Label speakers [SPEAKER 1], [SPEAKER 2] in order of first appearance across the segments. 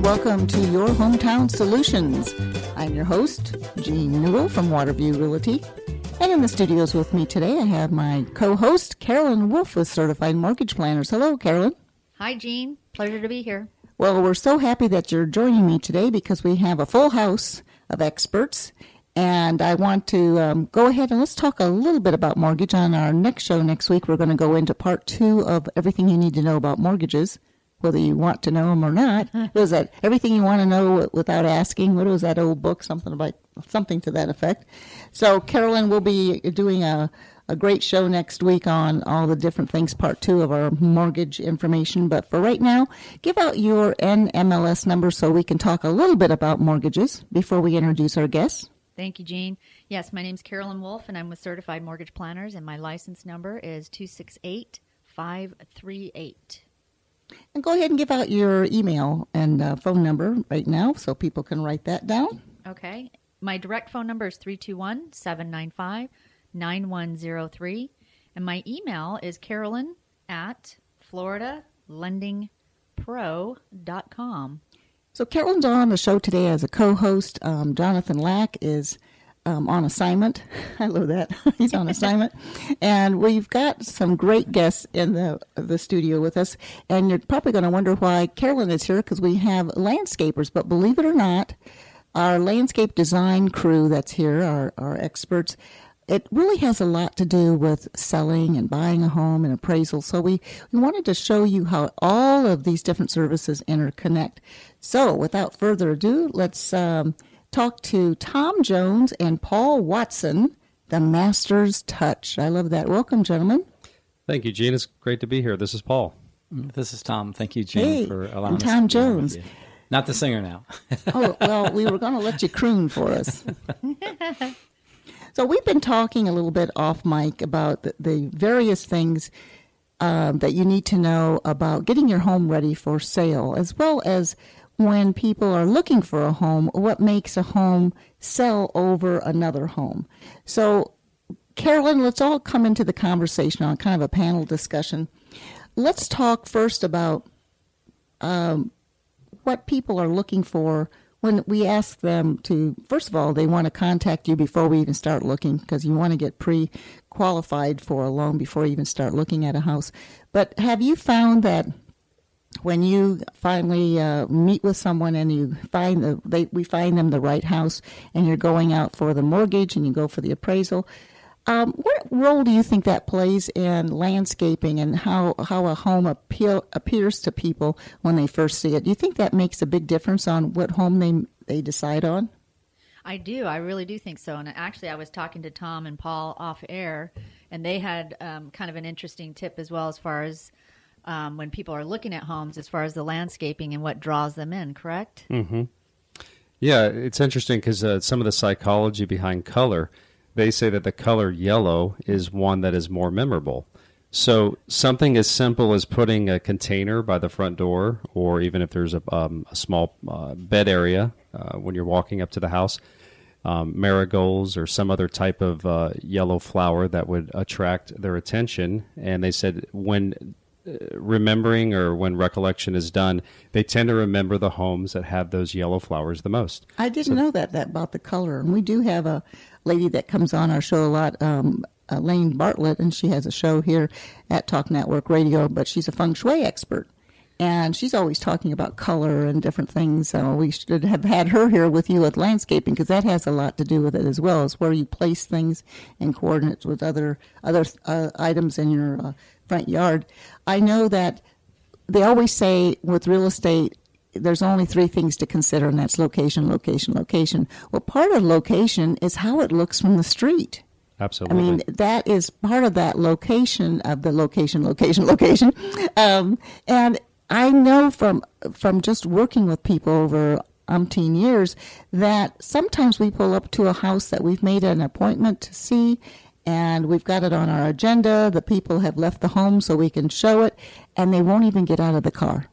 [SPEAKER 1] welcome to Your Hometown Solutions. I'm your host, Jean Newell from Waterview Realty. And in the studios with me today, I have my co-host, Carolyn Wolf with Certified Mortgage Planners. Hello, Carolyn.
[SPEAKER 2] Hi, Jean. Pleasure to be here.
[SPEAKER 1] Well, we're so happy that you're joining me today because we have a full house of experts. And I want to go ahead and let's talk a little bit about mortgage. On our next show next week, we're going to go into part 2 of everything you need to know about mortgages, whether you want to know them or not. What was that? Everything you want to know without asking. What was that old book? Something to that effect. So Carolyn will be doing a great show next week on all the different things, part 2 of our mortgage information. But for right now, give out your NMLS number so we can talk a little bit about mortgages before we introduce our guests.
[SPEAKER 2] Thank you, Jean. Yes, my name's Carolyn Wolf, and I'm with Certified Mortgage Planners, and my license number is 268538.
[SPEAKER 1] And go ahead and give out your email and phone number right now so people can write that down.
[SPEAKER 2] Okay. My direct phone number is 321-795-9103. And my email is carolyn@floridalendingpro.com.
[SPEAKER 1] So Carolyn's on the show today as a co-host. Jonathan Lack is on assignment. I love that. He's on assignment. And we've got some great guests in the studio with us. And you're probably going to wonder why Carolyn is here, because we have landscapers. But believe it or not, our landscape design crew that's here, our experts, it really has a lot to do with selling and buying a home and appraisal. So we wanted to show you how all of these different services interconnect. So without further ado, let's talk to Tom Jones and Paul Watson, the Master's Touch. I love that. Welcome, gentlemen.
[SPEAKER 3] Thank you, Jean. It's great to be here. This is Paul.
[SPEAKER 4] This is Tom. Thank you, Jean, for allowing us.
[SPEAKER 1] Tom Jones.
[SPEAKER 4] Not the singer now.
[SPEAKER 1] Oh, well, we were going to let you croon for us. So we've been talking a little bit off mic about the various things that you need to know about getting your home ready for sale, as well as when people are looking for a home, what makes a home sell over another home. So, Carolyn, let's all come into the conversation on kind of a panel discussion. Let's talk first about what people are looking for when we ask them to, first of all, they want to contact you before we even start looking, because you want to get pre-qualified for a loan before you even start looking at a house. But have you found that when you finally meet with someone and you find we find them the right house, and you're going out for the mortgage and you go for the appraisal, what role do you think that plays in landscaping and how a home appears to people when they first see it? Do you think that makes a big difference on what home they decide on?
[SPEAKER 2] I do. I really do think so. And actually, I was talking to Tom and Paul off air, and they had kind of an interesting tip as well, as far as when people are looking at homes, as far as the landscaping and what draws them in, correct?
[SPEAKER 3] Mm-hmm. Yeah, it's interesting because some of the psychology behind color, they say that the color yellow is one that is more memorable. So something as simple as putting a container by the front door, or even if there's a small bed area when you're walking up to the house, marigolds or some other type of yellow flower that would attract their attention. And they said when remembering or when recollection is done, they tend to remember the homes that have those yellow flowers the most.
[SPEAKER 1] I didn't know that about the color. And we do have a lady that comes on our show a lot, Elaine Bartlett, and she has a show here at Talk Network Radio, but she's a Feng Shui expert. And she's always talking about color and different things. So we should have had her here with you with landscaping, because that has a lot to do with it as well, as where you place things in coordinates with other items in your front yard. I know that they always say with real estate, there's only 3 things to consider, and that's location, location, location. Well, part of location is how it looks from the street.
[SPEAKER 3] Absolutely.
[SPEAKER 1] I mean, that is part of that location of the location. And I know from just working with people over umpteen years that sometimes we pull up to a house that we've made an appointment to see, and we've got it on our agenda. The people have left the home so we can show it, and they won't even get out of the car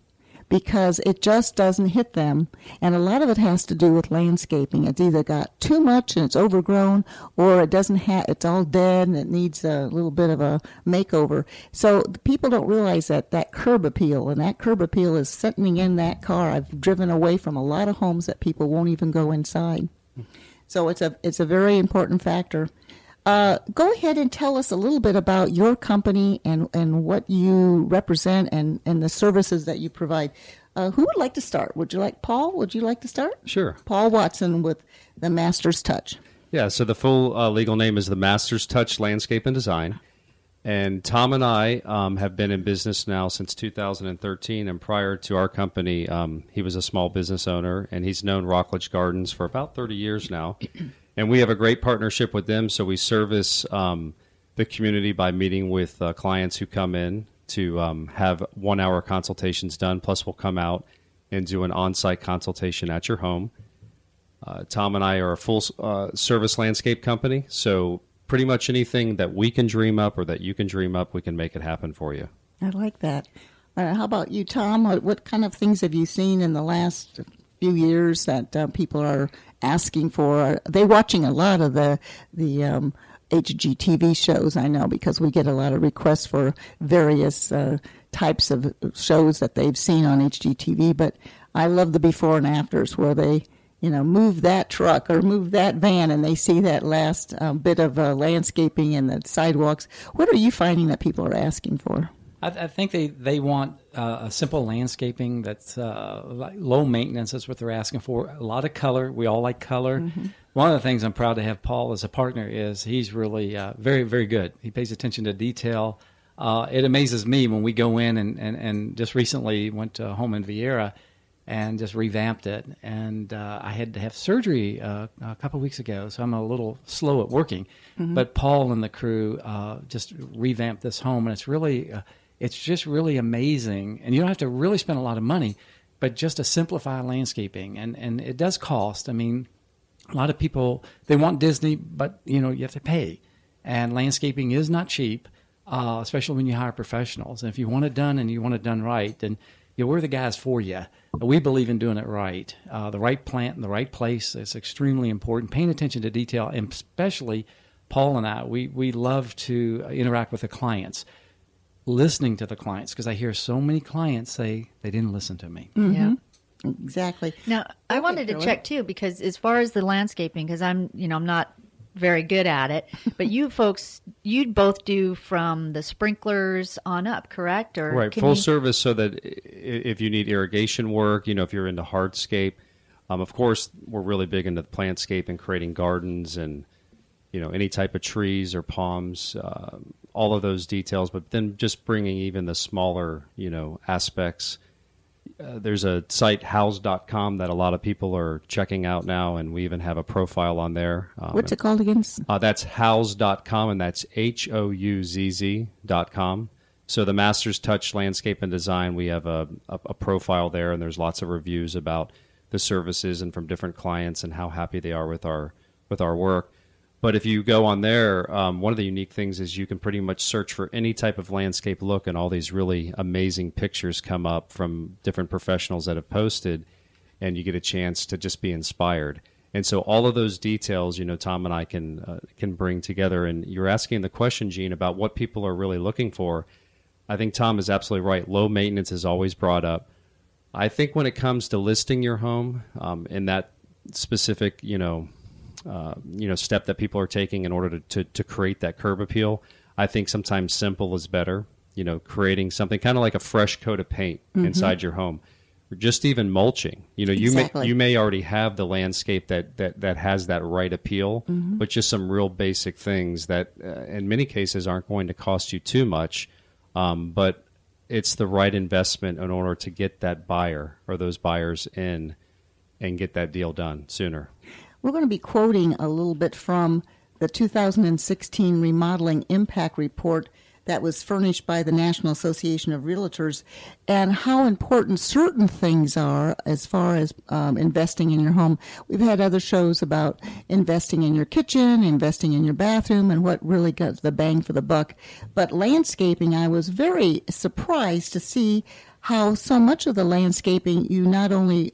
[SPEAKER 1] because it just doesn't hit them. And a lot of it has to do with landscaping. It's either got too much and it's overgrown, or it doesn't have, it's all dead and it needs a little bit of a makeover. So people don't realize that curb appeal, and that curb appeal is sitting in that car. I've driven away from a lot of homes that people won't even go inside. So it's a very important factor. Go ahead and tell us a little bit about your company and what you represent and the services that you provide. Who would like to start? Paul, would you like to start?
[SPEAKER 3] Sure.
[SPEAKER 1] Paul Watson with the Master's Touch.
[SPEAKER 3] Yeah, so the full legal name is the Master's Touch Landscape and Design. And Tom and I have been in business now since 2013. And prior to our company, he was a small business owner, and he's known Rockledge Gardens for about 30 years now. And we have a great partnership with them, so we service the community by meeting with clients who come in to have 1-hour consultations done, plus we'll come out and do an on-site consultation at your home. Tom and I are a full service landscape company, so pretty much anything that we can dream up or that you can dream up, we can make it happen for you.
[SPEAKER 1] I like that. How about you, Tom? What kind of things have you seen in the last few years that people are asking for? Are they watching a lot of the HGTV shows? I know, because we get a lot of requests for various types of shows that they've seen on HGTV. But I love the before and afters where they, move that truck or move that van and they see that last bit of landscaping and the sidewalks. What are you finding that people are asking for?
[SPEAKER 4] I think they want a simple landscaping that's like low maintenance. That's what they're asking for. A lot of color. We all like color. Mm-hmm. One of the things I'm proud to have Paul as a partner is he's really very, very good. He pays attention to detail. It amazes me when we go in and just recently went to a home in Vieira and just revamped it. And I had to have surgery a couple of weeks ago, so I'm a little slow at working. Mm-hmm. But Paul and the crew just revamped this home, and it's just really amazing. And you don't have to really spend a lot of money, but just to simplify landscaping. And it does cost. I mean, a lot of people, they want Disney, but, you have to pay. And landscaping is not cheap, especially when you hire professionals. And if you want it done and you want it done right, then we're the guys for you. We believe in doing it right. The right plant in the right place is extremely important. Paying attention to detail, and especially Paul and I, we love to interact with the clients. Listening to the clients, because I hear so many clients say they didn't listen to me.
[SPEAKER 1] Mm-hmm. Yeah, exactly.
[SPEAKER 2] Now, I wanted to check too, because as far as the landscaping, because I'm not very good at it, but you folks, you'd both do from the sprinklers on up, correct? Or
[SPEAKER 3] right, full service, so that if you need irrigation work, if you're into hardscape, of course, we're really big into plantscape and creating gardens and any type of trees or palms, all of those details, but then just bringing even the smaller, aspects. There's a site, houzz.com, that a lot of people are checking out now, and we even have a profile on there.
[SPEAKER 1] What's it called again?
[SPEAKER 3] That's houzz.com, and that's HOUZZ.com. So the Master's Touch Landscape and Design, we have a profile there, and there's lots of reviews about the services and from different clients and how happy they are with our work. But if you go on there, one of the unique things is you can pretty much search for any type of landscape look, and all these really amazing pictures come up from different professionals that have posted, and you get a chance to just be inspired. And so all of those details, Tom and I can bring together. And you're asking the question, Jean, about what people are really looking for. I think Tom is absolutely right. Low maintenance is always brought up. I think when it comes to listing your home, in that specific, step that people are taking in order to create that curb appeal, I think sometimes simple is better. Creating something kind of like a fresh coat of paint inside your home, or just even mulching.
[SPEAKER 1] Exactly.
[SPEAKER 3] You may already have the landscape that has that right appeal, but just some real basic things that in many cases aren't going to cost you too much, but it's the right investment in order to get that buyer or those buyers in and get that deal done sooner.
[SPEAKER 1] We're going to be quoting a little bit from the 2016 Remodeling Impact Report that was furnished by the National Association of Realtors, and how important certain things are as far as investing in your home. We've had other shows about investing in your kitchen, investing in your bathroom, and what really got the bang for the buck. But landscaping, I was very surprised to see how so much of the landscaping you not only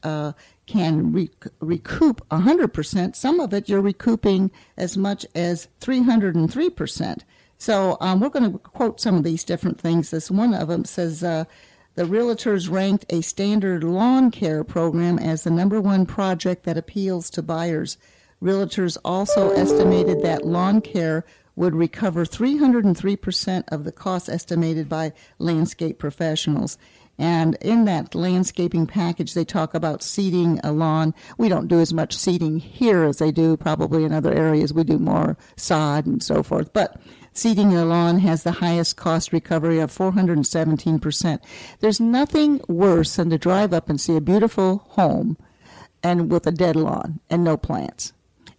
[SPEAKER 1] can recoup 100%, some of it you're recouping as much as 303%. So we're going to quote some of these different things. This one of them says, the realtors ranked a standard lawn care program as the #1 project that appeals to buyers. Realtors also estimated that lawn care would recover 303% of the costs estimated by landscape professionals. And in that landscaping package, they talk about seeding a lawn. We don't do as much seeding here as they do probably in other areas. We do more sod and so forth. But seeding a lawn has the highest cost recovery of 417%. There's nothing worse than to drive up and see a beautiful home and with a dead lawn and no plants.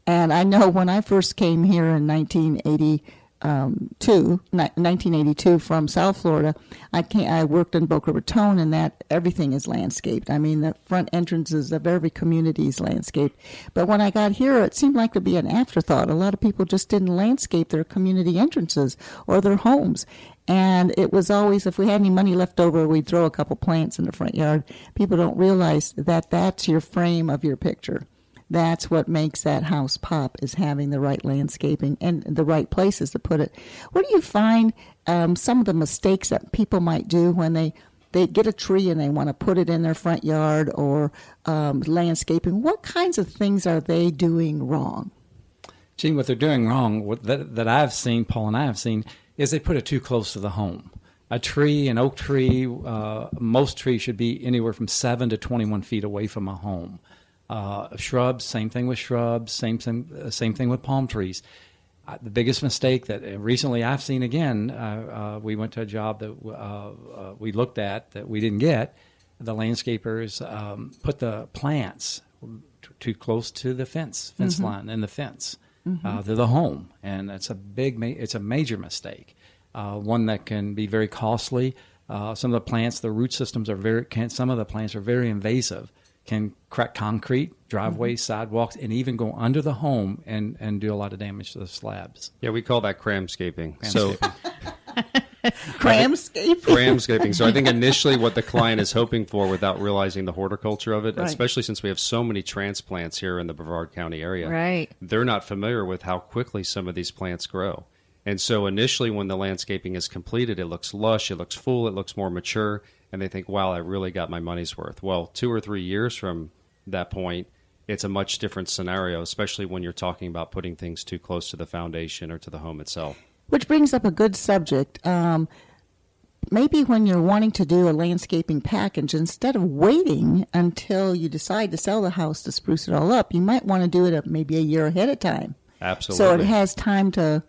[SPEAKER 1] And I know when I first came here in 1982 from South Florida, I worked in Boca Raton, and that everything is landscaped. I mean, the front entrances of every community is landscaped. But when I got here, it seemed like to be an afterthought. A lot of people just didn't landscape their community entrances or their homes. And it was always, if we had any money left over, we'd throw a couple plants in the front yard. People don't realize that that's your frame of your picture. That's what makes that house pop, is having the right landscaping and the right places to put it. What do you find some of the mistakes that people might do when they get a tree and they want to put it in their front yard or landscaping? What kinds of things are they doing wrong?
[SPEAKER 4] Gene, what they're doing wrong, that I've seen, Paul and I have seen, is they put it too close to the home. A tree, an oak tree, most trees should be anywhere from 7 to 21 feet away from a home. Shrubs, same thing with shrubs, same thing with palm trees. The biggest mistake that recently I've seen again, we went to a job that we looked at that we didn't get. The landscapers put the plants too close to the fence line and the fence to the home, and it's a major mistake, one that can be very costly. Some of the plants, the root systems some of the plants are very invasive. Can crack concrete, driveways, sidewalks, and even go under the home and do a lot of damage to the slabs.
[SPEAKER 3] Yeah, we call that cramscaping. Cramscaping. So I think initially what the client is hoping for, without realizing the horticulture of it, right, especially since we have so many transplants here in the Brevard County area,
[SPEAKER 2] right,
[SPEAKER 3] they're not familiar with how quickly some of these plants grow. And so initially when the landscaping is completed, it looks lush, it looks full, it looks more mature, and they think, wow, I really got my money's worth. Well, 2 or 3 years from that point, it's a much different scenario, especially when you're talking about putting things too close to the foundation or to the home itself.
[SPEAKER 1] Which brings up a good subject. Maybe when you're wanting to do a landscaping package, instead of waiting until you decide to sell the house to spruce it all up, you might want to do it maybe a year ahead of time.
[SPEAKER 3] Absolutely.
[SPEAKER 1] So it has time to...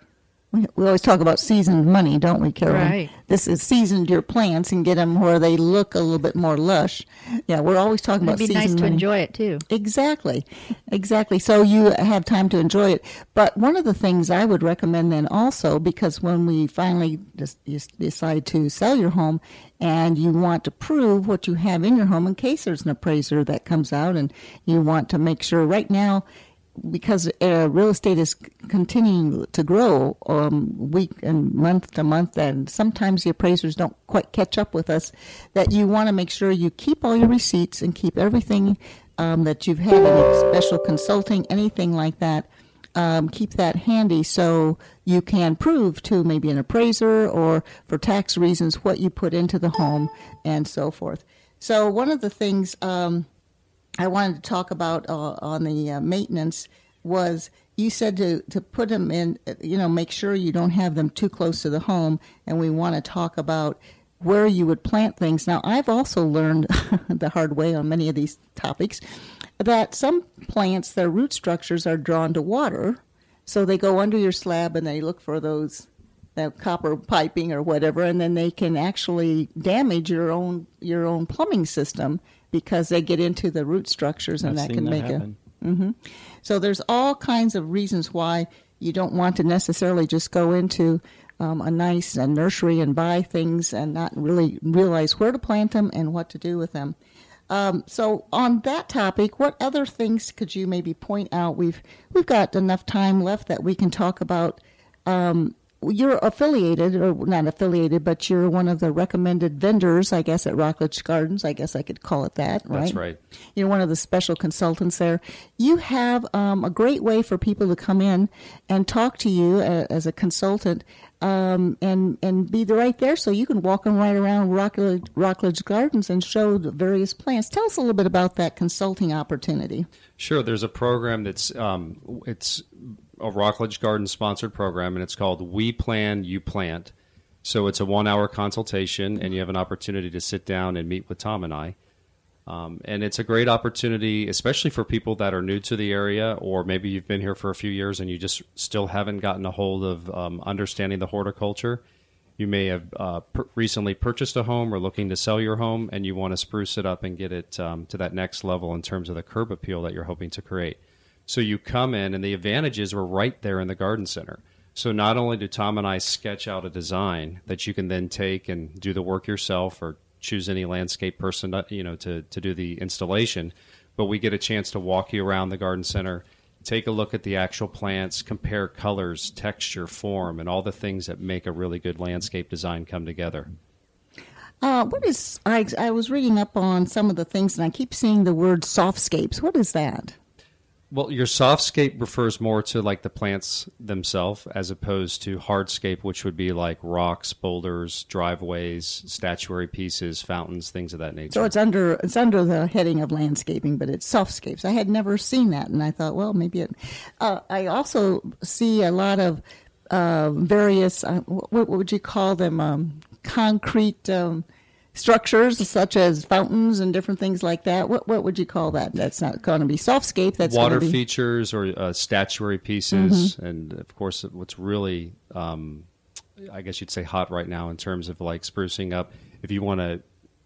[SPEAKER 1] We always talk about seasoned money, don't we, Carolyn?
[SPEAKER 2] Right.
[SPEAKER 1] This is seasoned your plants and get them where they look a little bit more lush. Yeah, we're always talking about seasoned money.
[SPEAKER 2] It'd be nice to enjoy it, too.
[SPEAKER 1] Exactly. So you have time to enjoy it. But one of the things I would recommend then also, because when we finally decide to sell your home and you want to prove what you have in your home in case there's an appraiser that comes out and you want to make sure right now, because real estate is continuing to grow week and month to month, and sometimes the appraisers don't quite catch up with us, that you want to make sure you keep all your receipts and keep everything that you've had, any special consulting, anything like that, keep that handy so you can prove to maybe an appraiser or for tax reasons what you put into the home and so forth. So one of the things I wanted to talk about on the maintenance was, you said to put them in, make sure you don't have them too close to the home, and we want to talk about where you would plant things. Now, I've also learned the hard way on many of these topics that some plants, their root structures are drawn to water, so they go under your slab and they look for that copper piping or whatever, and then they can actually damage your own plumbing system, because they get into the root structures, and that can make
[SPEAKER 4] happen.
[SPEAKER 1] So there's all kinds of reasons why you don't want to necessarily just go into a nice nursery and buy things and not really realize where to plant them and what to do with them. So on that topic, what other things could you maybe point out? We've got enough time left that we can talk about you're affiliated, or not affiliated, but you're one of the recommended vendors, I guess, at Rockledge Gardens. I guess I could call it that, right?
[SPEAKER 3] That's right.
[SPEAKER 1] You're one of the special consultants there. You have a great way for people to come in and talk to you as a consultant, and be right there, so you can walk them right around Rockledge Gardens and show the various plants. Tell us a little bit about that consulting opportunity.
[SPEAKER 3] Sure. There's a program that's it's a Rockledge Garden sponsored program, and it's called We Plan, You Plant. So it's a 1-hour consultation, and you have an opportunity to sit down and meet with Tom and I. And it's a great opportunity, especially for people that are new to the area, or maybe you've been here for a few years and you just still haven't gotten a hold of understanding the horticulture. You may have recently purchased a home or looking to sell your home, and you want to spruce it up and get it to that next level in terms of the curb appeal that you're hoping to create. So you come in, and the advantages were right there in the garden center. So not only do Tom and I sketch out a design that you can then take and do the work yourself, or choose any landscape person to do the installation, but we get a chance to walk you around the garden center, take a look at the actual plants, compare colors, texture, form, and all the things that make a really good landscape design come together.
[SPEAKER 1] I was reading up on some of the things, and I keep seeing the word softscapes. What is that?
[SPEAKER 3] Well, your softscape refers more to like the plants themselves, as opposed to hardscape, which would be like rocks, boulders, driveways, statuary pieces, fountains, things of that nature.
[SPEAKER 1] So it's under the heading of landscaping, but it's softscapes. I had never seen that, and I thought, well, maybe it. I also see a lot of various, what would you call them, concrete structures, such as fountains and different things like that. What would you call that? That's not going to be softscape. That's
[SPEAKER 3] water
[SPEAKER 1] going to be
[SPEAKER 3] features or statuary pieces, and of course, what's really, I guess you'd say, hot right now in terms of like sprucing up. If you want to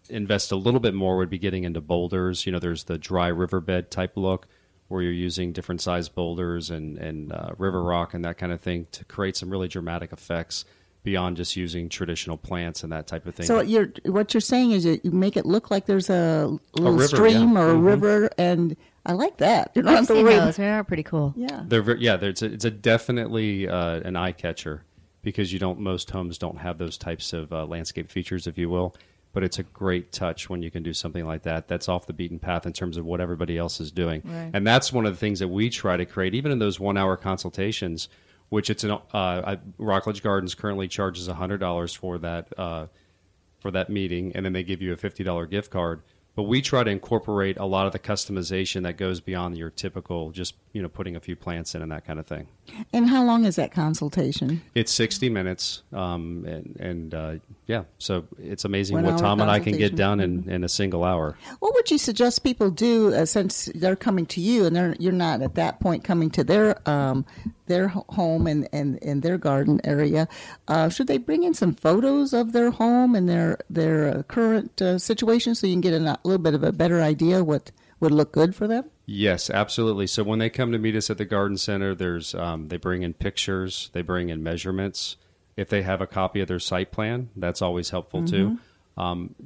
[SPEAKER 3] invest a little bit more, would be getting into boulders. There's the dry riverbed type look, where you're using different size boulders and river rock and that kind of thing to create some really dramatic effects beyond just using traditional plants and that type of thing.
[SPEAKER 1] So what you're saying is you make it look like there's a little
[SPEAKER 3] river,
[SPEAKER 1] stream
[SPEAKER 3] yeah.
[SPEAKER 1] or a river, and I like that. You don't
[SPEAKER 2] I've
[SPEAKER 1] have to
[SPEAKER 2] seen
[SPEAKER 1] worry.
[SPEAKER 2] those. They are pretty cool.
[SPEAKER 1] Yeah.
[SPEAKER 3] It's a definitely an eye catcher, because most homes don't have those types of landscape features, if you will. But it's a great touch when you can do something like that. That's off the beaten path in terms of what everybody else is doing.
[SPEAKER 2] Right.
[SPEAKER 3] And that's one of the things that we try to create, even in those 1-hour consultations, which Rockledge Gardens currently charges $100 for that meeting, and then they give you a $50 gift card. But we try to incorporate a lot of the customization that goes beyond your typical just putting a few plants in and that kind of thing.
[SPEAKER 1] And how long is that consultation?
[SPEAKER 3] It's 60 minutes, so it's amazing
[SPEAKER 1] 1
[SPEAKER 3] what
[SPEAKER 1] hour
[SPEAKER 3] Tom and I can get
[SPEAKER 1] consultation.
[SPEAKER 3] done in a single hour.
[SPEAKER 1] What would you suggest people do, since they're coming to you and you're not at that point coming to their home and their garden area? Should they bring in some photos of their home and their current situation, so you can get a little bit of a better idea what would look good for them?
[SPEAKER 3] Yes, absolutely. So when they come to meet us at the garden center, there's they bring in pictures, they bring in measurements. If they have a copy of their site plan, that's always helpful too.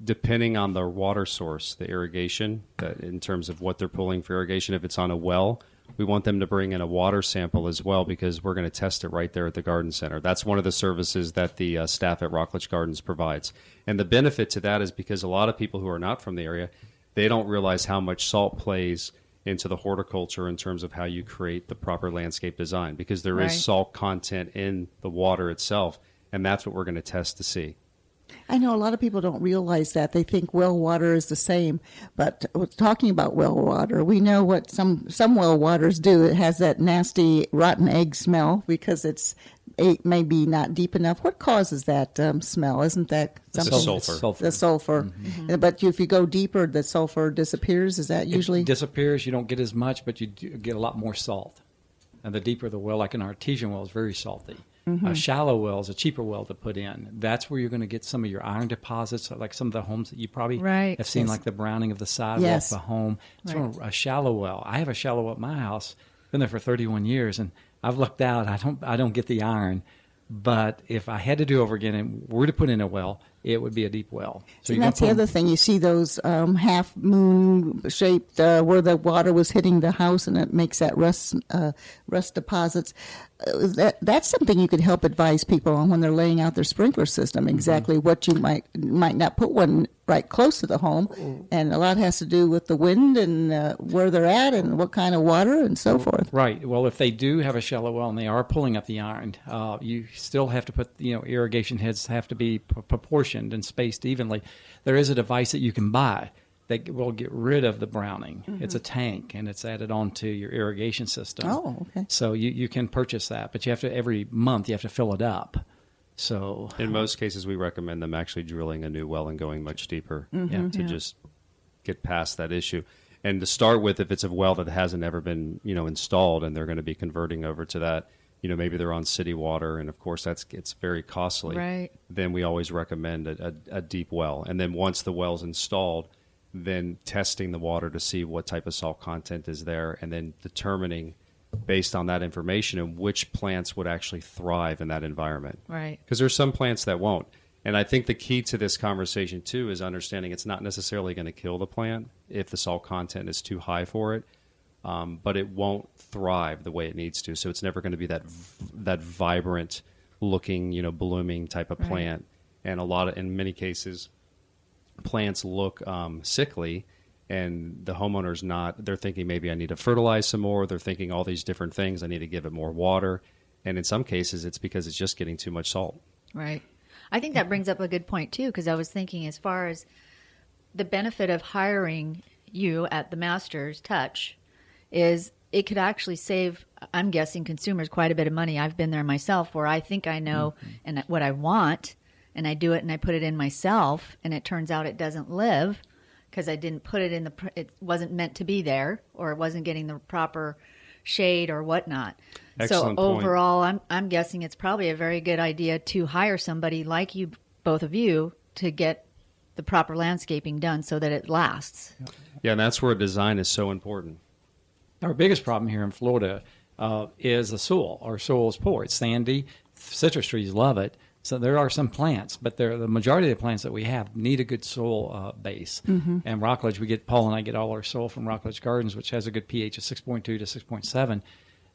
[SPEAKER 3] Depending on the water source, the irrigation, in terms of what they're pulling for irrigation, if it's on a well, we want them to bring in a water sample as well, because we're going to test it right there at the garden center. That's one of the services that the staff at Rockledge Gardens provides. And the benefit to that is because a lot of people who are not from the area, they don't realize how much salt plays into the horticulture in terms of how you create the proper landscape design, because there is salt content in the water itself, and that's what we're going to test to see.
[SPEAKER 1] I know a lot of people don't realize that. They think well water is the same. But talking about well water, we know what some well waters do. It has that nasty rotten egg smell because it may be not deep enough. What causes that smell? Isn't that something?
[SPEAKER 3] Sulfur.
[SPEAKER 1] The sulfur. Mm-hmm. But if you go deeper, the sulfur disappears. Is that usually?
[SPEAKER 4] It disappears. You don't get as much, but you do get a lot more salt. And the deeper the well, like an artesian well, is very salty. A shallow well is a cheaper well to put in. That's where you're going to get some of your iron deposits, like some of the homes that you probably have seen, like the browning of the sidewalk, the home. It's from a shallow well. I have a shallow well at my house. Been there for 31 years, and I've lucked out. I don't get the iron. But if I had to do over again and were to put in a well, it would be a deep well. So
[SPEAKER 1] And that's the other thing. You see those half moon shaped where the water was hitting the house, and it makes that rust deposits. That's something you could help advise people on when they're laying out their sprinkler system. Exactly what you might not put one right close to the home, and a lot has to do with the wind and where they're at and what kind of water and so forth.
[SPEAKER 4] Right. Well, if they do have a shallow well and they are pulling up the iron, you still have to put, irrigation heads have to be proportioned and spaced evenly. There is a device that you can buy that will get rid of the browning. Mm-hmm. It's a tank, and it's added onto your irrigation system.
[SPEAKER 1] Oh, okay.
[SPEAKER 4] So you can purchase that, but you have to, every month, you have to fill it up. So
[SPEAKER 3] in most cases, we recommend them actually drilling a new well and going much deeper to just get past that issue. And to start with, if it's a well that hasn't ever been, installed, and they're going to be converting over to that, maybe they're on city water, and of course it's very costly.
[SPEAKER 2] Right.
[SPEAKER 3] Then we always recommend a deep well. And then once the well's installed, then testing the water to see what type of salt content is there, and then determining based on that information and which plants would actually thrive in that environment.
[SPEAKER 2] Right.
[SPEAKER 3] Because there's some plants that won't. And I think the key to this conversation, too, is understanding it's not necessarily going to kill the plant if the salt content is too high for it, but it won't thrive the way it needs to. So it's never going to be that vibrant looking, blooming type of plant. And in many cases, plants look sickly, and the homeowner's they're thinking maybe I need to fertilize some more. They're thinking all these different things. I need to give it more water. And in some cases, it's because it's just getting too much salt.
[SPEAKER 2] Right. I think that brings up a good point, too, because I was thinking as far as the benefit of hiring you at the Master's Touch is it could actually save, I'm guessing, consumers quite a bit of money. I've been there myself where I think I know and what I want, and I do it and I put it in myself, and it turns out it doesn't live because I didn't put it in it wasn't meant to be there, or it wasn't getting the proper shade or whatnot.
[SPEAKER 3] Excellent
[SPEAKER 2] so
[SPEAKER 3] point.
[SPEAKER 2] overall, I'm guessing it's probably a very good idea to hire somebody like you, both of you, to get the proper landscaping done so that it lasts.
[SPEAKER 3] Yeah, and that's where design is so important.
[SPEAKER 4] Our biggest problem here in Florida is the soil. Our soil is poor. It's sandy. Citrus trees love it. So there are some plants, but the majority of the plants that we have need a good soil base. Mm-hmm. And Rockledge, Paul and I get all our soil from Rockledge Gardens, which has a good pH of 6.2 to 6.7.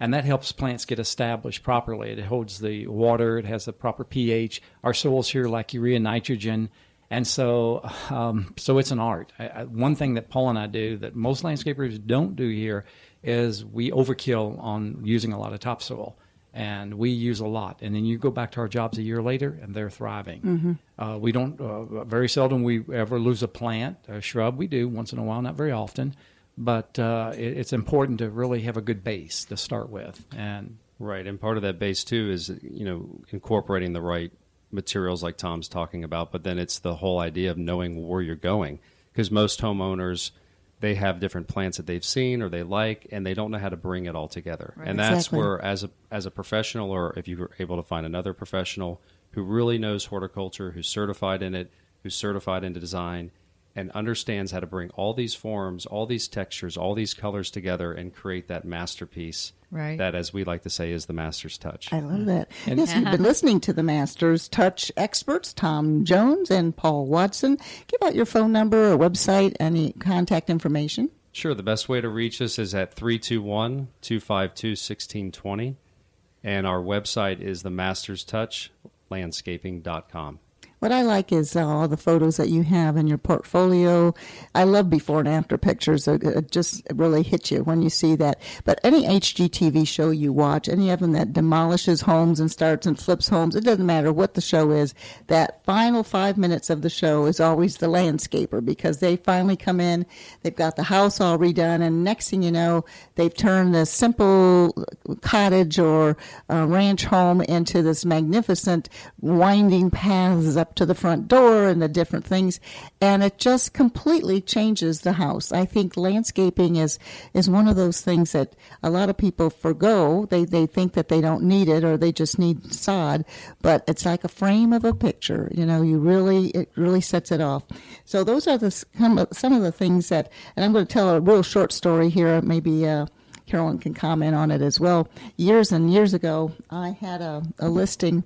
[SPEAKER 4] And that helps plants get established properly. It holds the water. It has the proper pH. Our soils here lack urea, nitrogen. And so it's an art. One thing that Paul and I do that most landscapers don't do here is we overkill on using a lot of topsoil. And we use a lot. And then you go back to our jobs a year later, and they're thriving. Mm-hmm. We don't, very seldom we ever lose a plant, a shrub. We do once in a while, not very often. But it's important to really have a good base to start with.
[SPEAKER 3] Right, and part of that base, too, is, incorporating the right materials like Tom's talking about. But then it's the whole idea of knowing where you're going. Because most homeowners, they have different plants that they've seen or they like, and they don't know how to bring it all together. Right. And that's where, as a professional, or if you were able to find another professional who really knows horticulture, who's certified in it, who's certified into design, and understands how to bring all these forms, all these textures, all these colors together and create that masterpiece.
[SPEAKER 2] Right.
[SPEAKER 3] That, as we like to say, is the Master's Touch.
[SPEAKER 1] I love that. And yes, you've been listening to the Master's Touch experts, Tom Jones and Paul Watson. Give out your phone number or website, any contact information.
[SPEAKER 3] Sure. The best way to reach us is at 321-252-1620. And our website is themasterstouchlandscaping.com.
[SPEAKER 1] What I like is all the photos that you have in your portfolio. I love before and after pictures. It just really hits you when you see that. But any HGTV show you watch, any of them that demolishes homes and starts and flips homes, it doesn't matter what the show is, that final 5 minutes of the show is always the landscaper, because they finally come in, they've got the house all redone, and next thing you know, they've turned this simple cottage or ranch home into this magnificent winding paths up to the front door and the different things, and it just completely changes the house. I think landscaping is one of those things that a lot of people forgo. They think that they don't need it, or they just need sod, but it's like a frame of a picture. It really sets it off. So those are some of the things that, and I'm going to tell a real short story here, maybe Carolyn can comment on it as well. Years and years ago, I had a listing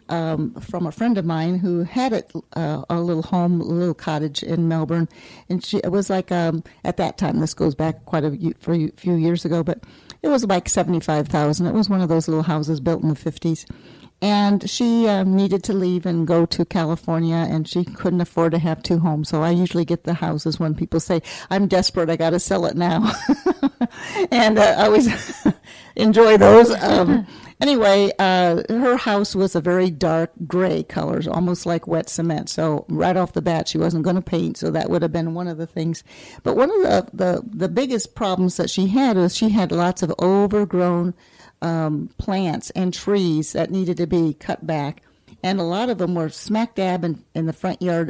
[SPEAKER 1] from a friend of mine who had a little home, a little cottage in Melbourne, and it was like at that time. This goes back quite a few years ago, but it was like $75,000. It was one of those little houses built in the 50s. And she needed to leave and go to California, and she couldn't afford to have two homes. So I usually get the houses when people say, I'm desperate, I got to sell it now. And I always enjoy those. Anyway, her house was a very dark gray color, almost like wet cement. So right off the bat, she wasn't going to paint, so that would have been one of the things. But one of the biggest problems that she had was she had lots of overgrown plants and trees that needed to be cut back. And a lot of them were smack dab in the front yard,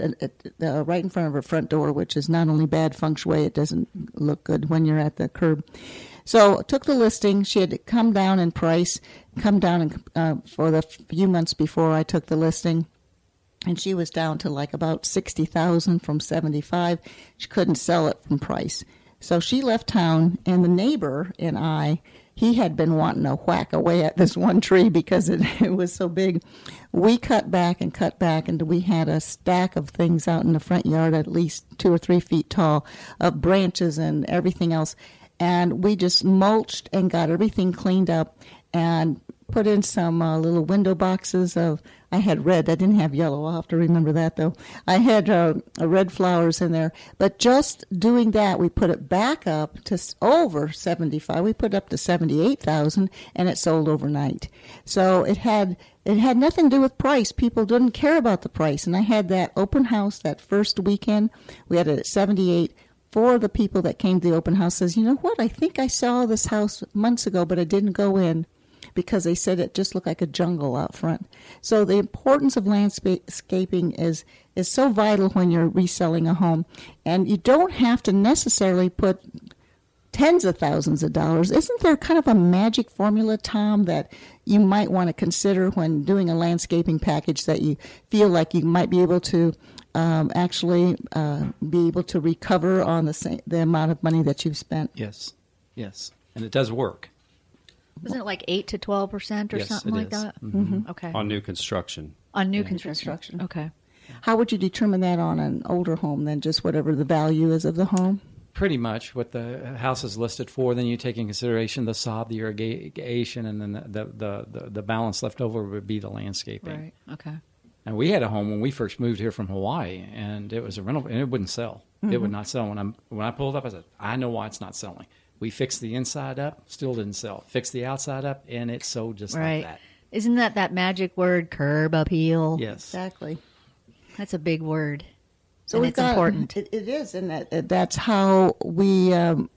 [SPEAKER 1] right in front of her front door, which is not only bad feng shui, it doesn't look good when you're at the curb. So took the listing. She had come down in price, for the few months before I took the listing. And she was down to like about $60,000 from $75,000. She couldn't sell it from price. So she left town, and the neighbor and he had been wanting to whack away at this one tree because it was so big. We cut back, and we had a stack of things out in the front yard, at least 2 or 3 feet tall, of branches and everything else. And we just mulched and got everything cleaned up and put in some little window boxes I had red. I didn't have yellow. I'll have to remember that, though. I had red flowers in there. But just doing that, we put it back up to over 75. We put it up to 78,000, and it sold overnight. So it had nothing to do with price. People didn't care about the price. And I had that open house that first weekend. We had it at 78. 4 of the people that came to the open house says, you know what, I think I saw this house months ago, but I didn't go in, because they said it just looked like a jungle out front. So the importance of landscaping is so vital when you're reselling a home. And you don't have to necessarily put tens of thousands of dollars. Isn't there kind of a magic formula, Tom, that you might want to consider when doing a landscaping package that you feel like you might be able to actually be able to recover on the amount of money that you've spent?
[SPEAKER 4] Yes. And it does work.
[SPEAKER 2] Wasn't it like 8 to 12% or
[SPEAKER 4] Yes,
[SPEAKER 2] something
[SPEAKER 4] it
[SPEAKER 2] like
[SPEAKER 4] is.
[SPEAKER 2] that?
[SPEAKER 4] Mm-hmm.
[SPEAKER 2] Okay.
[SPEAKER 3] On new construction.
[SPEAKER 2] On new
[SPEAKER 3] Yeah.
[SPEAKER 2] construction. Okay.
[SPEAKER 1] How would you determine that on an older home than just whatever the value is of the home?
[SPEAKER 4] Pretty much what the house is listed for. Then you take in consideration the sod, the irrigation, and then the balance left over would be the landscaping.
[SPEAKER 2] Right. Okay.
[SPEAKER 4] And we had a home when we first moved here from Hawaii, and it was a rental, and it wouldn't sell. Mm-hmm. It would not sell. When I pulled up, I said, I know why it's not selling. We fixed the inside up, still didn't sell. Fixed the outside up, and it sold just like that.
[SPEAKER 2] Isn't that magic word, curb appeal?
[SPEAKER 4] Yes.
[SPEAKER 1] Exactly.
[SPEAKER 2] That's a big word.
[SPEAKER 1] So
[SPEAKER 2] and it's important.
[SPEAKER 1] It is, and that's how we.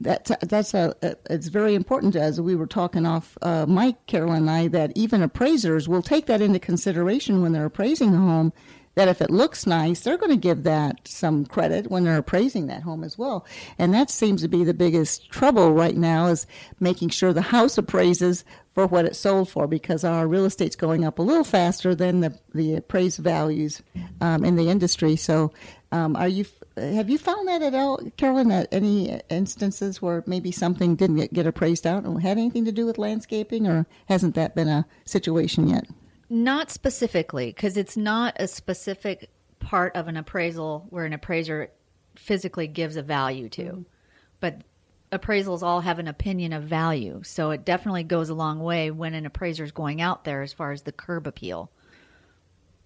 [SPEAKER 1] It's very important, as we were talking off Mike, Carolyn, and I, that even appraisers will take that into consideration when they're appraising a home. That if it looks nice, they're going to give that some credit when they're appraising that home as well. And that seems to be the biggest trouble right now, is making sure the house appraises for what it sold for, because our real estate's going up a little faster than the appraised values in the industry. So have you found that at all, Carolyn, at any instances where maybe something didn't get appraised out and had anything to do with landscaping, or hasn't that been a situation yet?
[SPEAKER 2] Not specifically, because it's not a specific part of an appraisal where an appraiser physically gives a value to. Mm-hmm. But appraisals all have an opinion of value. So it definitely goes a long way when an appraiser is going out there as far as the curb appeal.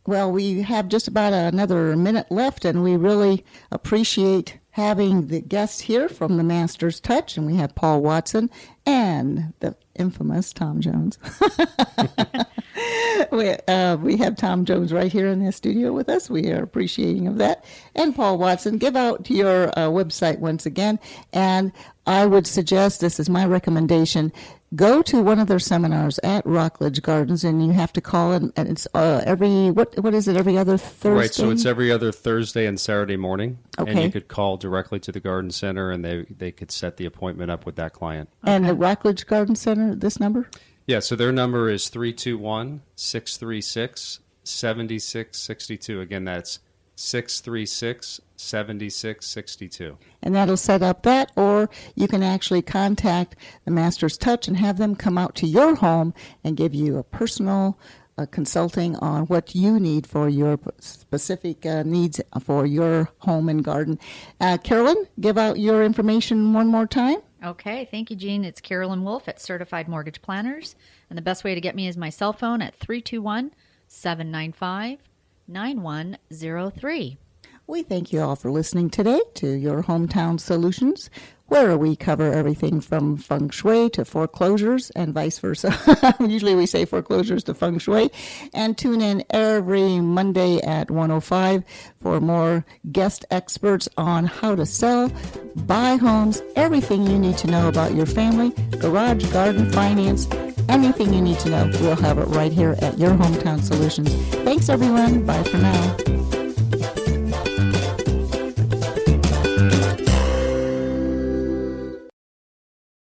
[SPEAKER 1] Well, we have just about another minute left, and we really appreciate having the guests here from the Master's Touch. And we have Paul Watson and the infamous Tom Jones. We have Tom Jones right here in the studio with us. We are appreciating of that. And Paul Watson, give out your website once again. And I would suggest, this is my recommendation, go to one of their seminars at Rockledge Gardens, and you have to call it, and it's every other Thursday?
[SPEAKER 3] Right, so it's every other Thursday and Saturday morning.
[SPEAKER 1] Okay.
[SPEAKER 3] And you could call directly to the Garden Center, and they could set the appointment up with that client.
[SPEAKER 1] And the Rockledge Garden Center, this number?
[SPEAKER 3] Yeah, so their number is 321-636-7662. Again, that's 636 7662.
[SPEAKER 1] And that'll set up that, or you can actually contact the Master's Touch and have them come out to your home and give you a personal consulting on what you need for your specific needs for your home and garden. Carolyn, give out your information one more time.
[SPEAKER 2] Okay, thank you, Jean. It's Carolyn Wolf at Certified Mortgage Planners. And the best way to get me is my cell phone at 321-795-9103.
[SPEAKER 1] We thank you all for listening today to Your Hometown Solutions, where we cover everything from Feng Shui to foreclosures and vice versa. Usually we say foreclosures to Feng Shui. And tune in every Monday at 1:05 for more guest experts on how to sell, buy homes, everything you need to know about your family, garage, garden, finance, anything you need to know. We'll have it right here at Your Hometown Solutions. Thanks, everyone. Bye for now.